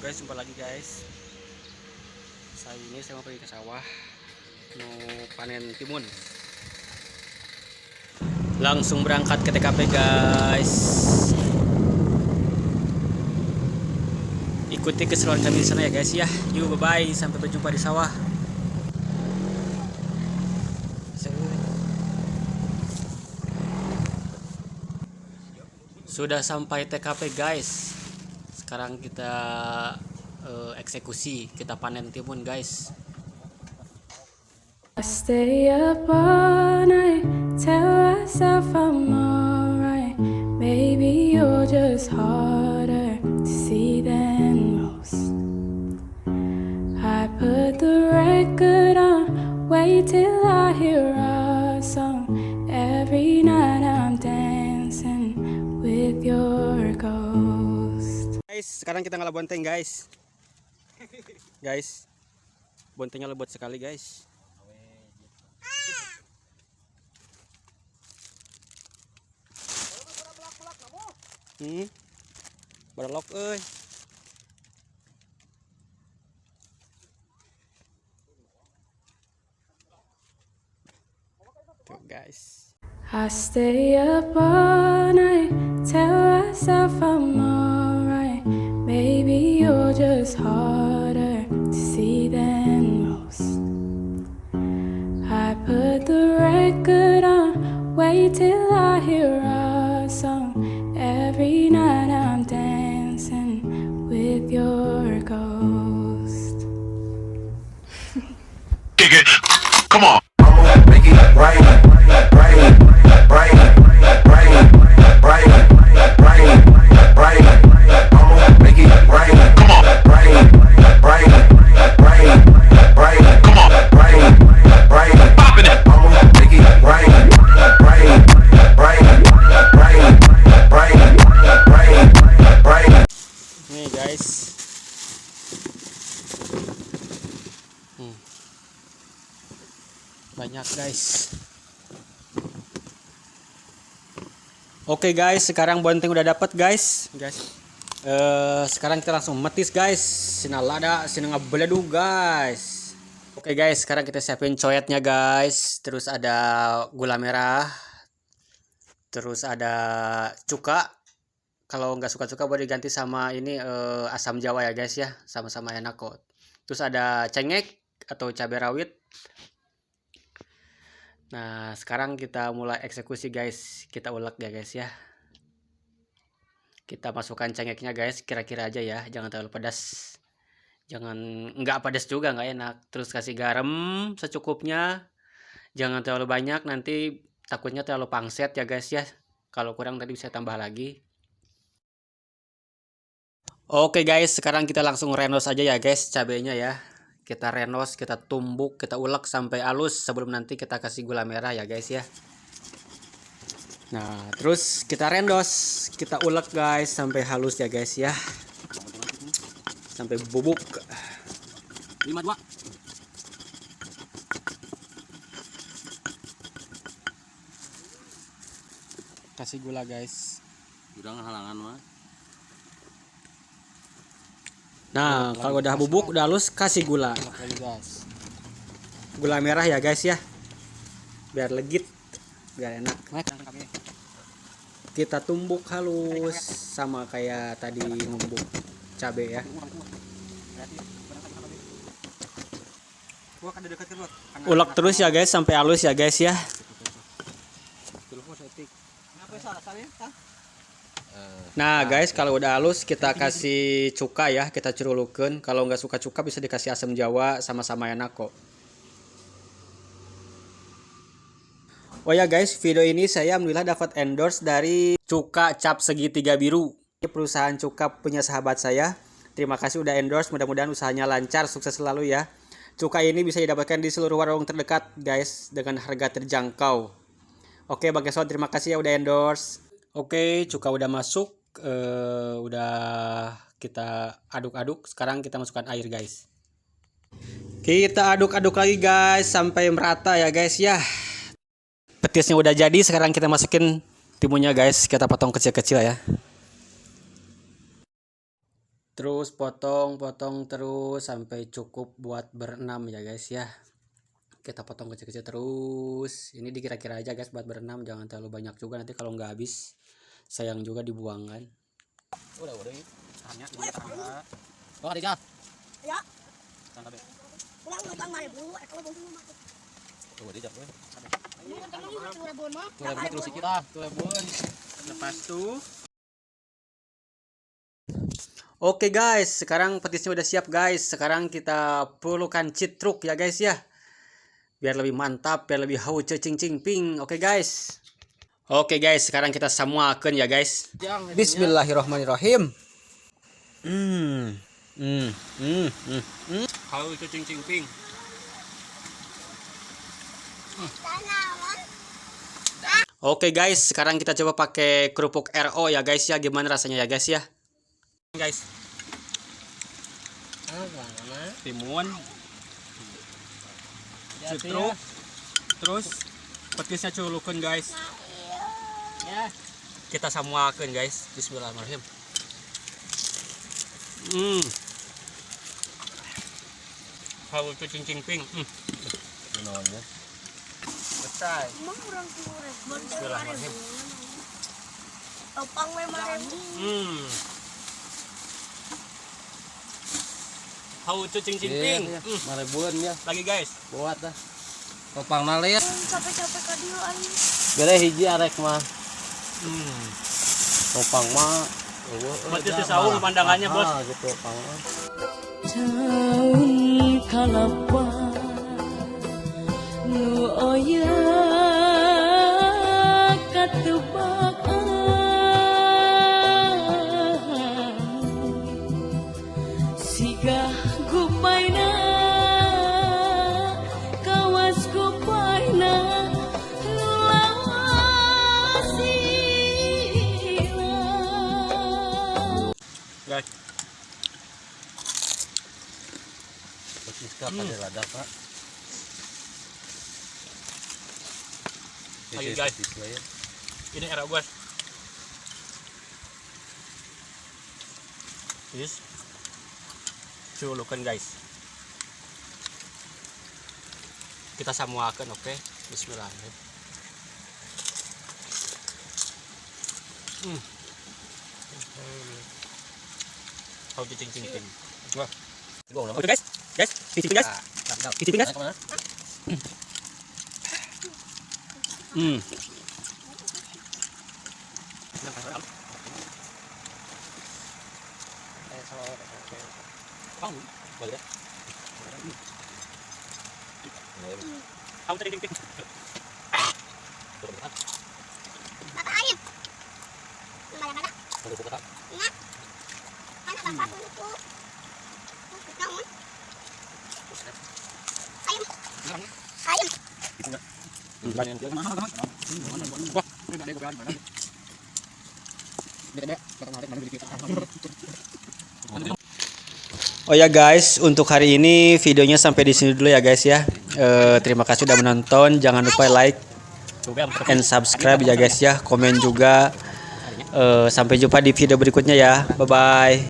guys, jumpa lagi guys. Saya mau pergi ke sawah, mau panen timun. Langsung berangkat ke TKP guys. Ikuti keseruan kami di sana ya guys ya. Yuk bye bye, sampai berjumpa di sawah. Sudah sampai TKP guys. Sekarang kita eksekusi, kita panen timun guys. I stay up all night, tell myself I'm alright. Maybe you're just harder to see than most. I put the record on, wait till I hear a song. Every night I'm dancing with your ghost. Guys, sekarang kita ngalah bonteng guys. Guys, bontengnya lebat sekali guys. Berlok euy. Tuh guys. I stay up all night, tell myself I'm alright. Maybe you're just harder to see than most. I put the record on, wait till I hear a song. Every night I'm dancing with your ghost. Come on. Make it rain, rain, rain, rain, rain, rain, rain. I'ma make it rain. Come on. Rain, rain, rain, rain. Come on. Rain, rain. Popping it. I'ma make it rain. Rain, rain, rain, rain, rain, rain. Nih guys. Banyak guys. Oke guys, sekarang bonteng udah dapat guys. Sekarang kita langsung metis guys. Sina lada, sina ngabeledu guys. Oke guys, sekarang kita siapin coyetnya guys. Terus ada gula merah. Terus ada cuka. Kalau nggak suka cuka boleh diganti sama ini asam jawa ya guys ya. Sama-sama enak kok. Terus ada cengek atau cabai rawit. Nah, sekarang kita mulai eksekusi guys. Kita ulek ya guys ya. Kita masukkan cengeknya guys, kira-kira aja ya, jangan terlalu pedas. Jangan nggak pedas juga nggak enak. Terus kasih garam secukupnya. Jangan terlalu banyak, nanti takutnya terlalu pangset ya guys ya. Kalau kurang tadi bisa tambah lagi. Oke guys, sekarang kita langsung renos aja ya guys cabenya ya. Kita renos, kita tumbuk, kita ulek sampai halus sebelum nanti kita kasih gula merah ya guys ya. Nah, terus kita rendos, kita ulek guys sampai halus ya guys ya. Sampai bubuk. 52. Kasih gula guys. Udang halangan mah. Nah, kalau udah bubuk, udah halus, kasih gula. Gula merah ya guys ya. Biar legit, biar enak. Kita tumbuk halus sama kayak tadi numbuk cabai ya. Ulek terus ya guys sampai halus ya guys ya. Nah guys, kalau udah halus kita kasih cuka ya, kita curulukeun. Kalau nggak suka cuka bisa dikasih asam jawa, sama-sama enak kok. Oh ya guys, video ini saya alhamdulillah dapat endorse dari Cuka Cap Segitiga Biru. Perusahaan cuka punya sahabat saya. Terima kasih udah endorse, mudah-mudahan usahanya lancar, sukses selalu ya. Cuka ini bisa didapatkan di seluruh warung terdekat guys, dengan harga terjangkau. Oke Bang Kesot, terima kasih ya udah endorse. Oke, cuka udah masuk. Udah kita aduk-aduk. Sekarang kita masukkan air guys. Kita aduk-aduk lagi guys sampai merata ya guys ya. Petisnya udah jadi, sekarang kita masukin timunnya guys. Kita potong kecil-kecil ya. Terus potong terus sampai cukup buat berenam ya guys ya. Kita potong kecil-kecil terus. Ini dikira-kira aja guys buat berenam, jangan terlalu banyak juga, nanti kalau nggak habis sayang juga dibuangkan. Udah ini. Hanya di tangga. Oh, ada jat. Ya. Tangga be. Pulang utang mari bu, kalau bung rumah. Tuh, ada jat we. Ini kan ini curah bon mah. Tuh, lebih terus kita. Tuh, lebih. Lepas tuh. Oke guys, sekarang petisnya udah siap guys. Sekarang kita perlukan citruk ya guys ya. Biar lebih mantap, biar lebih hau cing cing ping. Oke guys. Oke guys, sekarang kita samuakeun ya guys. Bismillahirrahmanirrahim. Hau cing cing ping. Oke guys, sekarang kita coba pakai kerupuk RO ya guys ya. Gimana rasanya ya guys ya? Guys. Timun. Citruk. Terus petisnya culukeun guys. Ya. Kita samuakeun guys. Bismillahirrahmanirrahim. Hau cing cing ping. Naonnya? Besar. Emang kurang kurang. Bismillahirrahmanirrahim. Topang we mare. Hau cing cing ping. Marebuan ya. Lagi guys. Buat dah. Topang nalir. Capek-capek ka dieu aing. Bere hiji arek mah. Topang mah. Berarti si saung pandangannya bos. Gitu topang mah. Tahun kalapa nu oya katubak siga gupayna kawas gupayna nu lawasila. Guys. Siska pada lada pak. Lagi guys. Ini era guys. Yes. Culukeun guys. Kita samuakeun, oke. Bismillahirrahmanirrahim. Hau cing cing ping. Wah. Oke guys. Guys, cicipin guys. Cicipin guys. Hau cing cing ping. Mata ayam. Mana-mana. Nah. Mana bapak itu? Naon? Ayam. Ayam. Oh ya guys, untuk hari ini videonya sampai di sini dulu ya guys ya. Terima kasih sudah menonton. Jangan lupa like and subscribe ya guys ya. Komen juga. Sampai jumpa di video berikutnya ya. Bye bye.